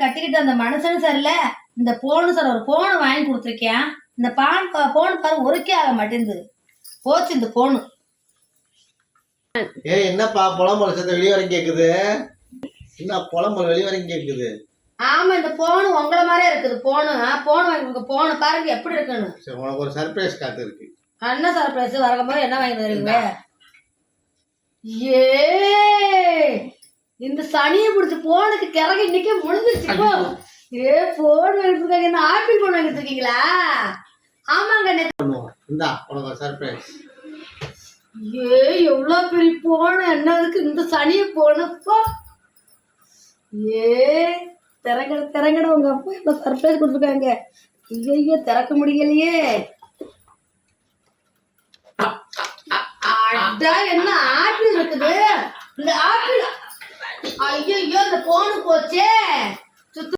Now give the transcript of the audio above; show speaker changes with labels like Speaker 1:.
Speaker 1: கட்டிக்கிட்டு அந்த மனுஷனும் சரியில்ல, இந்த போனு சார் ஒரு போனை வாங்கி கொடுத்துருக்கேன். இந்த போன் பாரு ஒருக்கே ஆக மாட்டேங்குது. போச்சு இந்த போனு.
Speaker 2: என்னப்பா புலம்பல் சத்த வெளிய வரைக்கும் கேக்குது? என்ன புலம்பல் வெளிய வரைக்கும் கேக்குது?
Speaker 1: ஆமா, இந்த போனு உங்கள மாதிரியே இருக்குது. போனு வாங்கி கொடுங்க. போனு பாருங்க எப்படி இருக்குன்னு.
Speaker 2: சரி, உனக்கு ஒரு சர்ப்ரைஸ் காத்து இருக்கு.
Speaker 1: என்ன சர்ப்ரைஸ்? வரும்போது என்ன வாங்கி தருவீங்க? ஏ இந்த சனியை பிடிச்ச போனுக்கு கிறகு இன்னைக்கே முடிஞ்சிருச்சு. ஏ போன் வாங்கிட்டு என்ன ஆப்பிள் போன் வாங்கிட்டு இருக்கீங்களா? ஆமாங்க.
Speaker 2: இந்தா உனக்கு ஒரு சர்ப்ரைஸ்.
Speaker 1: ஏ எவ்வளவு பெரிய போன், என்ன இருக்கு இந்த சனியை போனப்போ. ஏ திறங்கட உங்க அப்பா எவ்வளவு சர்ப்ரைஸ் கொடுத்துருக்காங்க. ஐயோ திறக்க முடியலையே. அடா என்ன ஆப்பிள் இருக்குது? இந்த ஆப்பிள் ஐயோ இந்த போனு போச்சே.